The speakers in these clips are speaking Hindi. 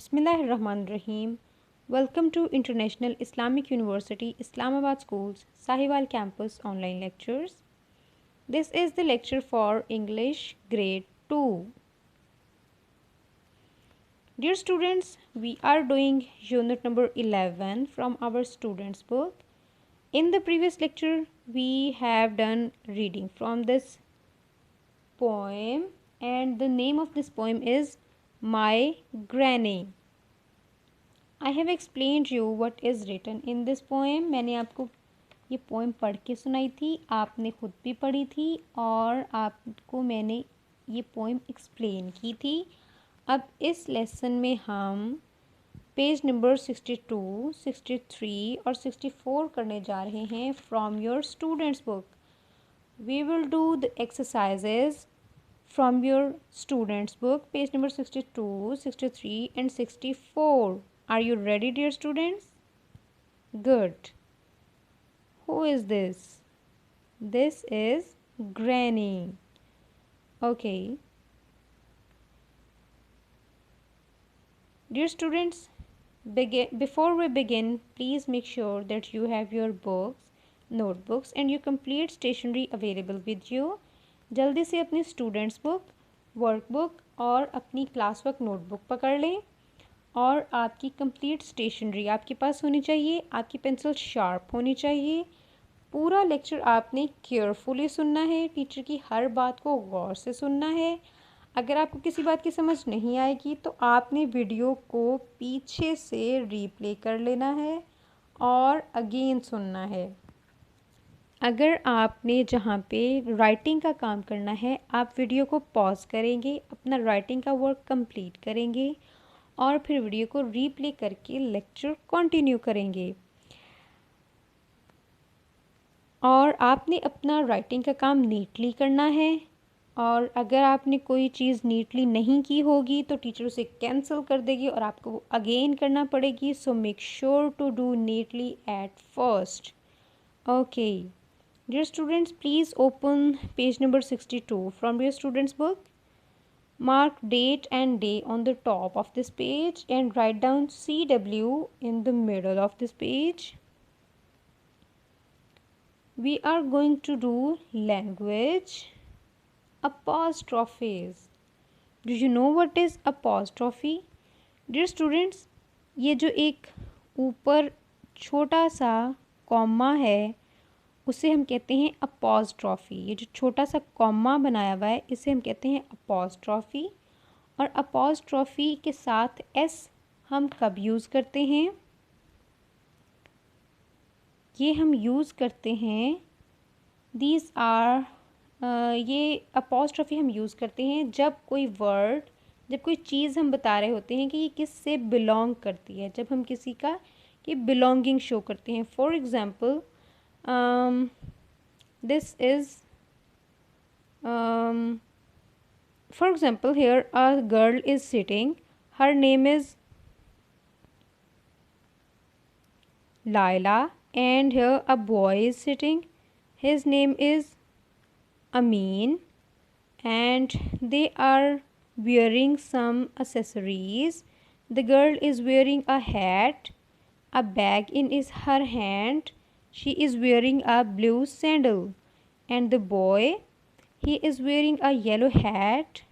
Bismillahirrahmanirrahim. Welcome to International Islamic University, Islamabad Schools, Sahiwal Campus online lectures. This is the lecture for English grade 2. Dear students, we are doing unit number 11 from our students book. In the previous lecture, we have done reading from this poem, and the name of this poem is My Granny. I have explained you what is written in this poem. मैंने आपको ये पोएम पढ़ के सुनाई थी, आपने खुद भी पढ़ी थी और आपको मैंने ये पोएम एक्सप्लेन की थी. अब इस लेसन में हम पेज नंबर 62, 63 और 64 करने जा रहे हैं from your students book. We will do the exercises from your students book, page number 62, 63 and 64. Are you ready, dear students? Good. Who is this? This is Granny. Okay. Dear students, before we begin, please make sure that you have your books, notebooks and your complete stationery available with you. जल्दी से अपनी स्टूडेंट्स बुक, वर्कबुक और अपनी क्लास वर्क नोटबुक पकड़ लें और आपकी कंप्लीट स्टेशनरी आपके पास होनी चाहिए. आपकी पेंसिल शार्प होनी चाहिए. पूरा लेक्चर आपने केयरफुली सुनना है. टीचर की हर बात को गौर से सुनना है. अगर आपको किसी बात की समझ नहीं आएगी तो आपने वीडियो को पीछे से रीप्ले कर लेना है और अगेन सुनना है. अगर आपने जहाँ पे राइटिंग का काम करना है, आप वीडियो को पॉज करेंगे, अपना राइटिंग का वर्क कंप्लीट करेंगे और फिर वीडियो को रीप्ले करके लेक्चर कंटिन्यू करेंगे. और आपने अपना राइटिंग का काम नीटली करना है और अगर आपने कोई चीज़ नीटली नहीं की होगी तो टीचर उसे कैंसिल कर देगी और आपको अगेन करना पड़ेगी. So make sure to do neatly at first. Okay. Dear students, please open page number 62 from your students book. Mark date and day on the top of this page and write down CW in the middle of this page. We are going to do language apostrophes. Do you know what is apostrophe? Dear students, ये जो एक ऊपर छोटा सा कॉमा है उसे हम कहते हैं अपॉस्ट्रॉफी. ये जो छोटा सा कॉमा बनाया हुआ है इसे हम कहते हैं अपॉस्ट्रॉफी. और अपॉस्ट्रॉफी के साथ एस हम कब यूज़ करते हैं? ये हम यूज़ करते हैं दीज आर ये अपॉस्ट्रॉफी हम यूज़ करते हैं जब कोई वर्ड, जब कोई चीज़ हम बता रहे होते हैं कि ये किस से बिलोंग करती है, जब हम किसी का ये बिलोंगिंग शो करते हैं. For example, this is for example, here a girl is sitting. Her name is Laila, and here a boy is sitting. His name is Amin, and they are wearing some accessories. The girl is wearing a hat, a bag in her hand. She is wearing a blue sandal, and the boy, he is wearing a yellow hat,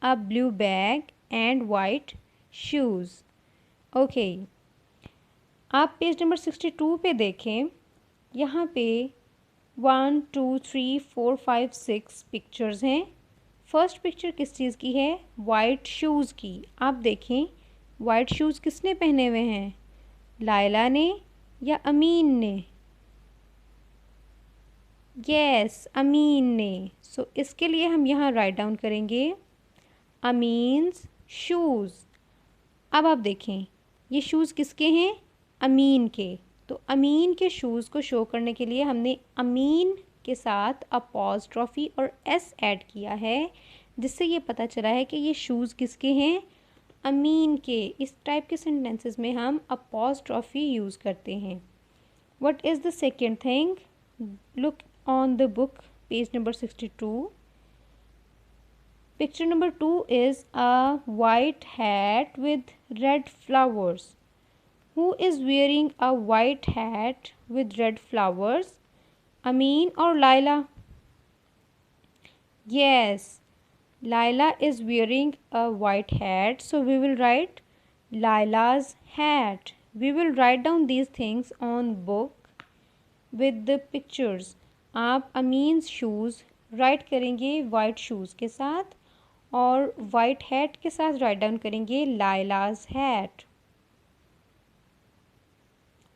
a blue bag and white shoes. Okay. आप पेज नंबर 62 पे देखें. यहाँ पे 1, 2, 3, 4, 5, 6 पिक्चर्स हैं. फर्स्ट पिक्चर किस चीज़ की है? वाइट शूज़ की. आप देखें वाइट शूज़ किसने पहने हुए हैं? लायला ने या अमीन ने? यस, अमीन ने. सो इसके लिए हम यहाँ राइट डाउन करेंगे अमीन्स शूज़. अब आप देखें ये शूज़ किसके हैं? अमीन के. तो अमीन के शूज़ को शो करने के लिए हमने अमीन के साथ अपॉस्ट्रॉफी और एस ऐड किया है, जिससे ये पता चला है कि ये शूज़ किसके हैं? अमीन के. इस टाइप के सेंटेंसेस में हम अपॉस्ट्रॉफी यूज़ करते हैं. What is the second thing? Look on the book, page number 62. Picture number 2 is a white hat with red flowers. Who is wearing a white hat with red flowers? Amin or Laila? Yes, Laila is wearing a white hat, so we will write Laila's hat. We will write down these things on book with the pictures. आप अमीन्स शूज़ राइट करेंगे वाइट शूज़ के साथ और वाइट हैट के साथ राइट डाउन करेंगे लाइलाज hat.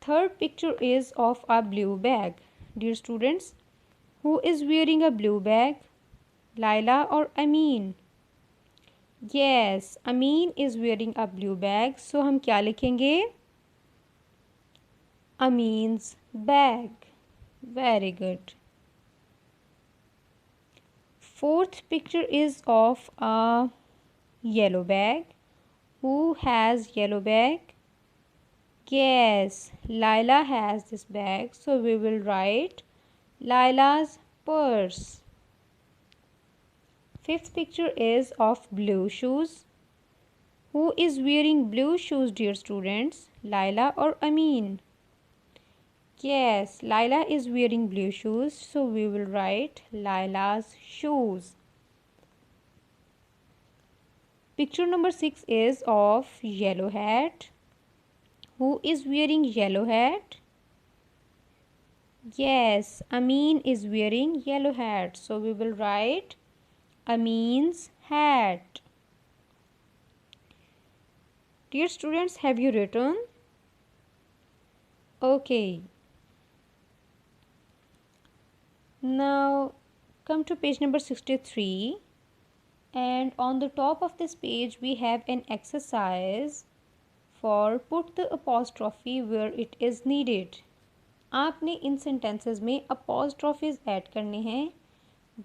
Third picture is of a blue bag. Dear students, who is wearing a blue bag? Laila or Amin? Yes, Amin is wearing a blue bag. So हम क्या लिखेंगे? Amin's bag. Very good. Fourth picture is of a yellow bag. Who has yellow bag? Yes, Laila has this bag. So we will write Laila's purse. Fifth picture is of blue shoes. Who is wearing blue shoes, dear students? Laila or Amin? Yes, Laila is wearing blue shoes, so we will write Laila's shoes. Picture number 6 is of yellow hat. Who is wearing yellow hat? Yes, Amin is wearing yellow hat, so we will write Amin's hat. Dear students, have you written? Okay. Now come to page number 63, and on the top of this page we have an exercise for put the apostrophe where it is needed. आपने इन सेंटेंसेस में apostrophes ऐड करने हैं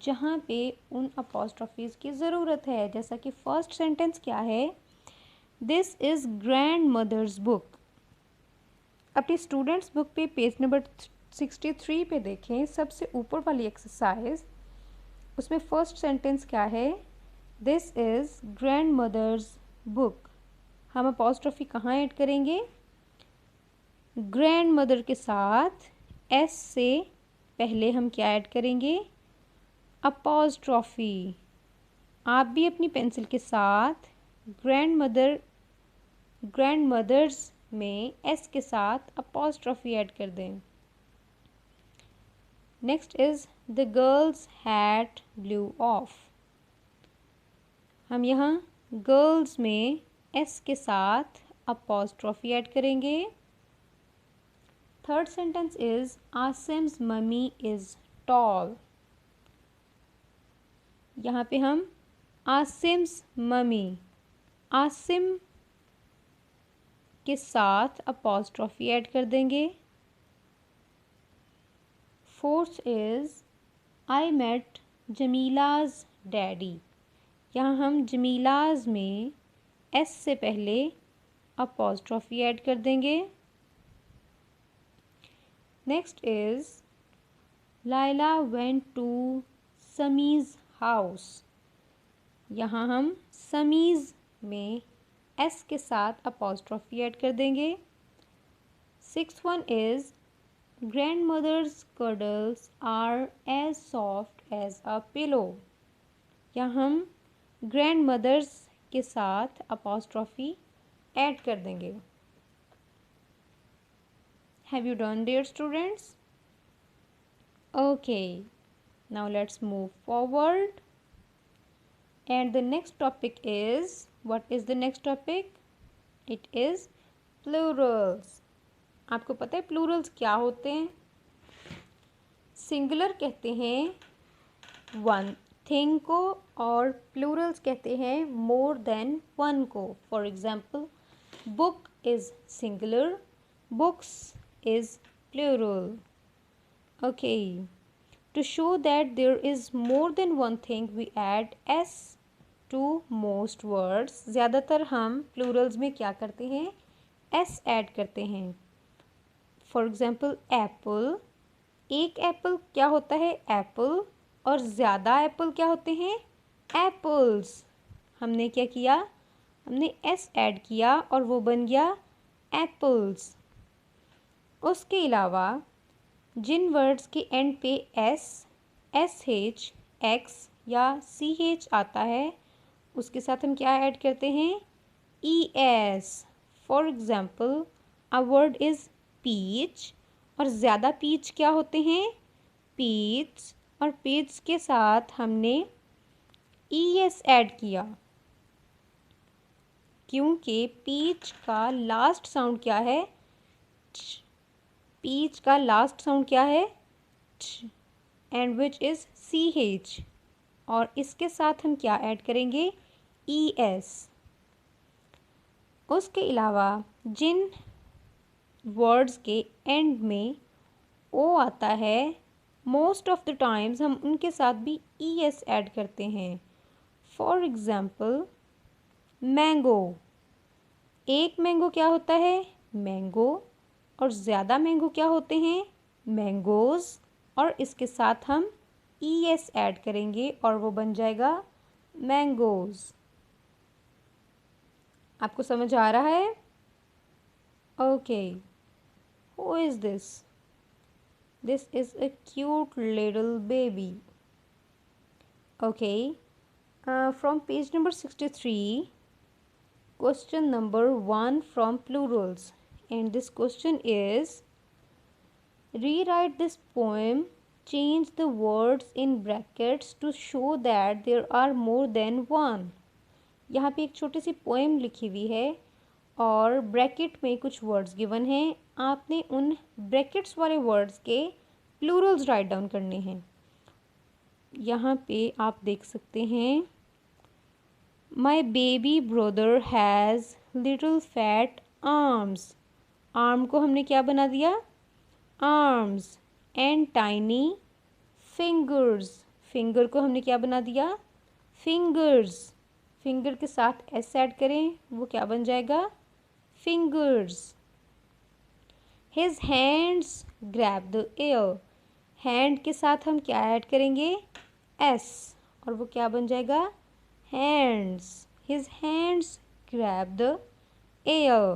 जहाँ पे उन apostrophes की ज़रूरत है. जैसा कि फर्स्ट सेंटेंस क्या है? This is grandmother's book. अपनी स्टूडेंट्स बुक पे पेज नंबर 63 पे देखें, सबसे ऊपर वाली एक्सरसाइज, उसमें फर्स्ट सेंटेंस क्या है? This is grandmother's book. हम अपॉस्ट्रोफी कहाँ ऐड करेंगे? ग्रैंड मदर के साथ एस से पहले हम क्या ऐड करेंगे? अपॉस्ट्रोफी. आप भी अपनी पेंसिल के साथ ग्रैंड मदर्स में एस के साथ अपॉस्ट्रोफी ऐड कर दें. Next is the girls hat blue off. हम यहाँ गर्ल्स में एस के साथ अपॉस्ट्रोफी ऐड करेंगे. Third sentence is Asim's mummy is tall. यहाँ पे हम आसिम्स मम्मी, आसिम के साथ अपॉस्ट्रोफी ऐड कर देंगे. Fourth is I met Jamila's daddy. यहाँ हम जमीलाज में एस से पहले अपॉस्ट्रोफी ऐड कर देंगे. Next is Laila went to Sami's house. यहाँ हम समीज़ में एस के साथ अपॉस्ट्रोफी ऐड कर देंगे. Sixth one is grandmother's cuddles are as soft as a pillow. यहाँ हम ग्रैंड मदर्स के साथ अपॉस्ट्रोफी ऐड कर देंगे. Have you done dear students? Okay, now let's move forward. And the next topic is, what is the next topic? It is plurals. आपको पता है plurals क्या होते हैं? सिंगुलर कहते हैं वन थिंग को और plurals कहते हैं more than one को. For example, book is singular, books is plural. Okay. To show that there is more than one thing, we add s to most words. ज़्यादातर हम plurals में क्या करते हैं? s ऐड करते हैं. For example, apple. एक एप्पल क्या होता है? एप्पल. और ज़्यादा एप्पल क्या होते हैं? एप्पल्स। हमने क्या किया, हमने एस ऐड किया और वो बन गया एप्पल्स। उसके अलावा जिन वर्ड्स के एंड पे एस, एस एच, एक्स या सी एच आता है उसके साथ हम क्या ऐड करते हैं, E S. For example a word is peach, और ज़्यादा पीच क्या होते हैं, पीच, और पीच के साथ हमने ई एस ऐड किया क्योंकि पीच का लास्ट साउंड क्या है, पीच का लास्ट साउंड क्या है, and which is C H, और इसके साथ हम क्या ऐड करेंगे, ई एस। उसके अलावा जिन वर्ड्स के एंड में ओ आता है मोस्ट ऑफ द टाइम्स हम उनके साथ भी ई एस ऐड करते हैं। फॉर एग्ज़ाम्पल मैंगो, एक मैंगो क्या होता है, मैंगो, और ज़्यादा मैंगो क्या होते हैं, मैंगोज़, और इसके साथ हम ई एस ऐड करेंगे और वो बन जाएगा मैंगोज़। आपको समझ आ रहा है? Okay, who is this? This is a cute little baby. Okay, from page number 63, question number 1 from plurals, and this question is, rewrite this poem, change the words in brackets to show that there are more than one। यहाँ पे एक छोटी सी पोएम लिखी हुई है और ब्रैकेट में कुछ वर्ड्स गिवन हैं, आपने उन ब्रैकेट्स वाले वर्ड्स के प्लूरल्स राइट डाउन करने हैं। यहाँ पे आप देख सकते हैं, my baby brother has little fat arms. Arm को हमने क्या बना दिया, arms, and tiny fingers. Finger को हमने क्या बना दिया, फिंगर्स। फिंगर के साथ एस ऐड करें, वो क्या बन जाएगा, fingers. His hands grab the air. Hand के साथ हम क्या ऐड करेंगे, एस, और वो क्या बन जाएगा, hands। his hands grab the air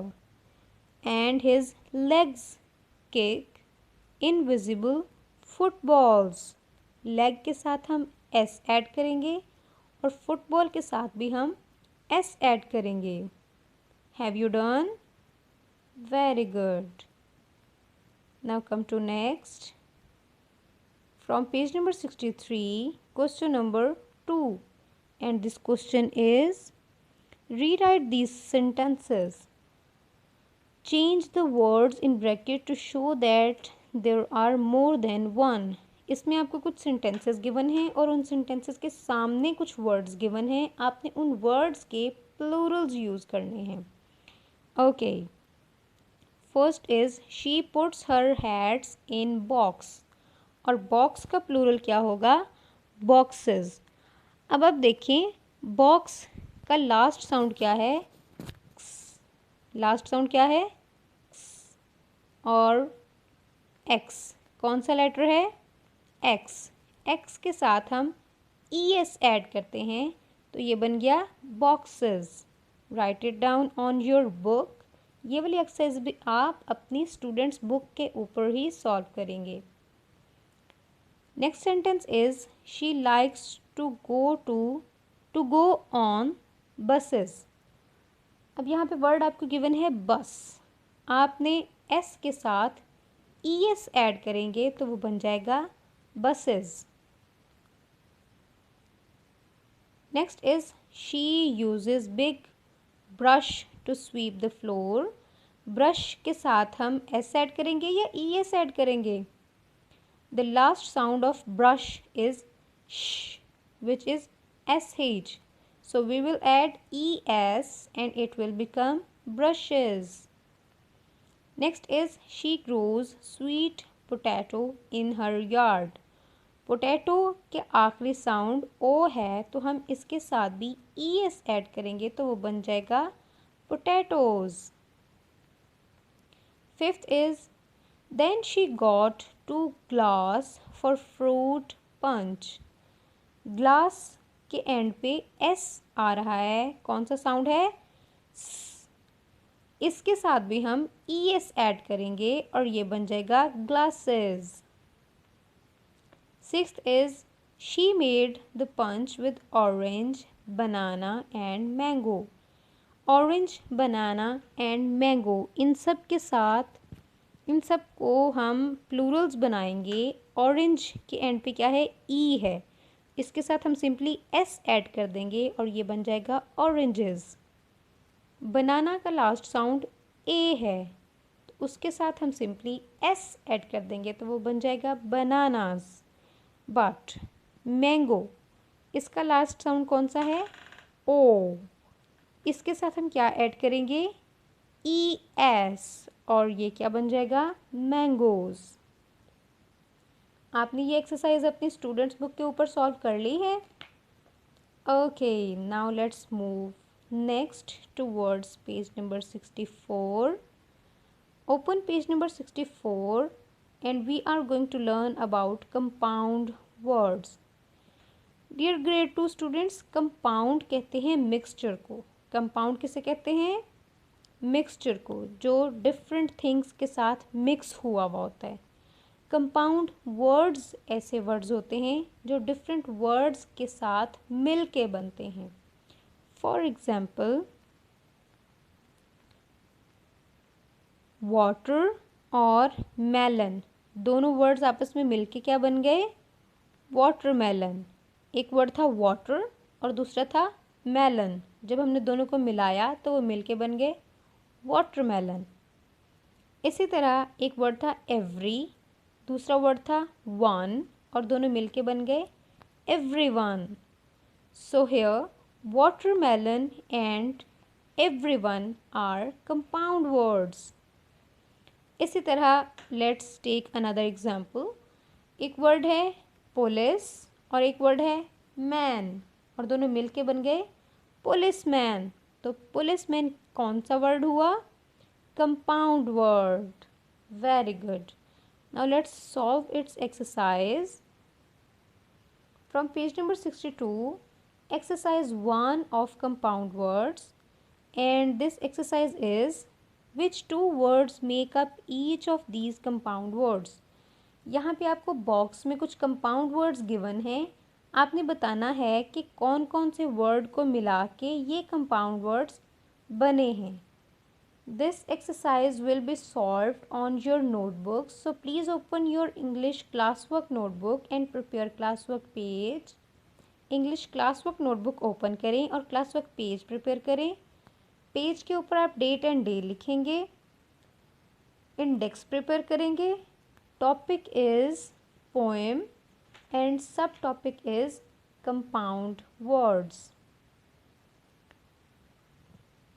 and his legs kick invisible footballs। leg के साथ हम s ऐड करेंगे और फुटबॉल के साथ भी हम s ऐड करेंगे। have you done? very good। now come to next, from page number 63, question number 2, and this question is, rewrite these sentences, change the words in bracket to show that there are more than one। इसमें आपको कुछ सेंटेंसेस गिवन हैं और उन सेंटेंसेस के सामने कुछ वर्ड्स गिवन हैं, आपने उन वर्ड्स के प्लूरल्स यूज़ करने हैं। Okay, first is she puts her hats in box, और बॉक्स का प्लूरल क्या होगा, बॉक्सेस। अब आप देखें, बॉक्स का लास्ट साउंड क्या है, लास्ट साउंड क्या है, और एक्स, कौन सा लेटर है, एक्स। एक्स के साथ हम ई एस ऐड करते हैं तो ये बन गया boxes. Right it down on your book. ये वाली एक्सरसाइज भी आप अपनी स्टूडेंट्स बुक के ऊपर ही सॉल्व करेंगे। Next sentence is, she likes to go on buses. अब यहाँ पे वर्ड आपको गिवन है बस, आपने एस के साथ ई एस ऐड करेंगे तो वो बन जाएगा buses. Next is, she uses big brush to sweep the floor. Brush के साथ हम एस ऐड करेंगे या ई एस ऐड करेंगे, the last sound of brush is sh, which is sh, so we will add es and it will become brushes। next is, she grows sweet potato in her yard। Potato के आखिरी साउंड ओ है तो हम इसके साथ भी ई एस ऐड करेंगे तो वो बन जाएगा potatoes. Fifth is, then she got 2 glass for fruit punch। Glass के एंड पे एस आ रहा है, कौन सा साउंड है, इसके साथ भी हम ई एस ऐड करेंगे और ये बन जाएगा glasses. Sixth is she made the punch with orange, banana and mango. Orange, banana and mango, इन सब के साथ इन सब को हम प्लूरल्स बनाएंगे। ऑरेंज के एंड पे क्या है, ई है, इसके साथ हम सिंपली एस ऐड कर देंगे और ये बन जाएगा ऑरेंजेस। बनाना का लास्ट साउंड ए है, तो उसके साथ हम सिंपली एस ऐड कर देंगे तो वो बन जाएगा बनानास। बट मैंगो, इसका लास्ट साउंड कौन सा है, ओ, इसके साथ हम क्या ऐड करेंगे, ई एस, और ये क्या बन जाएगा, मैंगोज। आपने ये एक्सरसाइज अपनी स्टूडेंट्स बुक के ऊपर सॉल्व कर ली है। Okay, now let's move next towards page number 64. Open page number 64 and we are going to learn about compound words. Dear grade 2 students, compound कहते हैं mixture को। compound किसे कहते हैं, mixture को, जो different things के साथ mix हुआ हुआ होता है। compound words ऐसे words होते हैं जो different words के साथ मिल के बनते हैं। फॉर एग्जाम्पल, वाटर और मेलन, दोनों वर्ड्स आपस में मिलके क्या बन गए, वाटरमेलन। एक वर्ड था वाटर और दूसरा था मेलन, जब हमने दोनों को मिलाया तो वो मिलके बन गए वाटरमेलन। इसी तरह एक वर्ड था एवरी, दूसरा वर्ड था वन और दोनों मिलके बन गए everyone. So here watermelon and everyone are compound words. इसी तरह let's take another example. एक वर्ड है पुलिस और एक वर्ड है मैन और दोनों मिलके बन गए पुलिसमैन। तो पुलिसमैन कौन सा वर्ड हुआ, compound word. Very good. Now let's solve it's exercise from page number 62. Exercise 1 of compound words, and this exercise is which two words make up each of these compound words. यहाँ पे आपको बॉक्स में कुछ कंपाउंड वर्ड्स गिवन हैं, आपने बताना है कि कौन कौन से वर्ड को मिला के ये कंपाउंड वर्ड्स बने हैं। This exercise will be solved on your notebook, so please open your English class work notebook and prepare class work page. English class work notebook open करें और क्लास वर्क पेज प्रिपेयर करें। पेज के ऊपर आप डेट एंड डे लिखेंगे, इंडेक्स प्रिपेयर करेंगे, topic is poem and sub topic is compound words.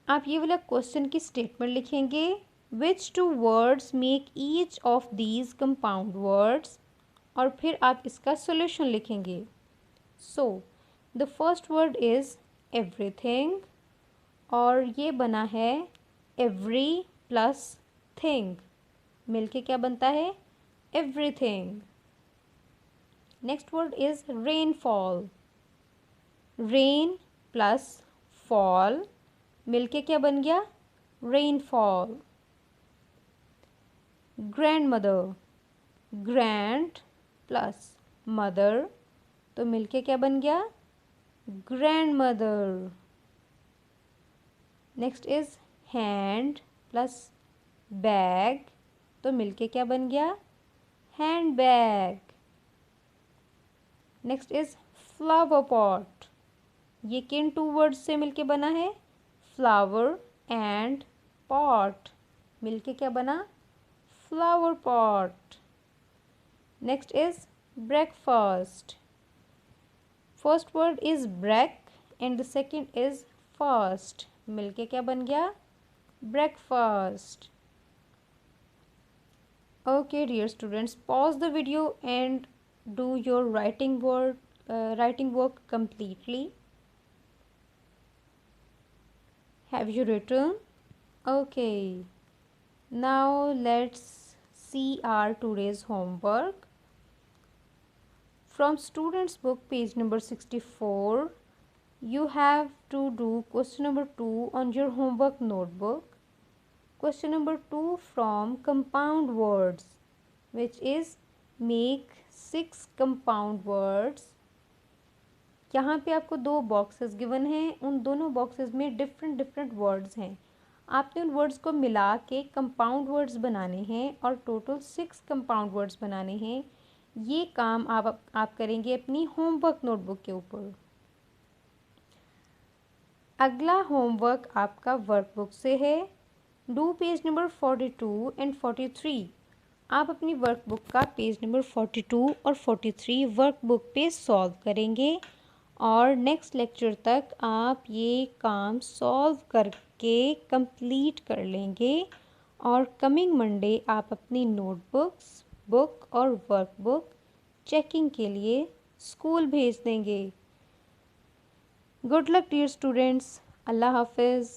आप ये वाला क्वेश्चन की स्टेटमेंट लिखेंगे, which two words make each of these compound words, और फिर आप इसका सोल्यूशन लिखेंगे। So the first word is everything और ये बना है एवरी प्लस थिंग, मिलके क्या बनता है, everything. Next word is rainfall, rain plus fall मिलके क्या बन गया, rainfall. Grand mother, grand plus mother तो मिलके क्या बन गया, grand mother. Next is hand plus bag तो मिलके क्या बन गया, hand bag. Next is flower pot, ये किन टू वर्ड्स से मिलके बना है, फ्लावर एंड पॉट मिलके क्या बना, flower pot. Next is breakfast, first word is break and the second is fast मिलके क्या बन गया, breakfast. Okay dear students, pause the video and do your writing work completely. Have you written? Okay, now let's see our today's homework from students book page number 64. you have to do question number 2 on your homework notebook. Question number 2 from compound words, which is make 6 compound words. यहाँ पे आपको 2 बॉक्सेस गिवन हैं, उन दोनों बॉक्सेस में डिफरेंट वर्ड्स हैं। आपने उन वर्ड्स को मिला के कंपाउंड वर्ड्स बनाने हैं और टोटल 6 कंपाउंड वर्ड्स बनाने हैं। ये काम आप करेंगे अपनी होमवर्क नोटबुक के ऊपर। अगला होमवर्क आपका वर्कबुक से है। Do page number 42 and 43। आप अपनी वर्कबुक का पेज नंबर 42 और 43 वर्कबुक पे सॉल्व करेंगे और नेक्स्ट लेक्चर तक आप ये काम सॉल्व करके कंप्लीट कर लेंगे और कमिंग मंडे आप अपनी नोटबुक्स, बुक और वर्कबुक चेकिंग के लिए स्कूल भेज देंगे। Good luck dear students. अल्लाह हाफिज़।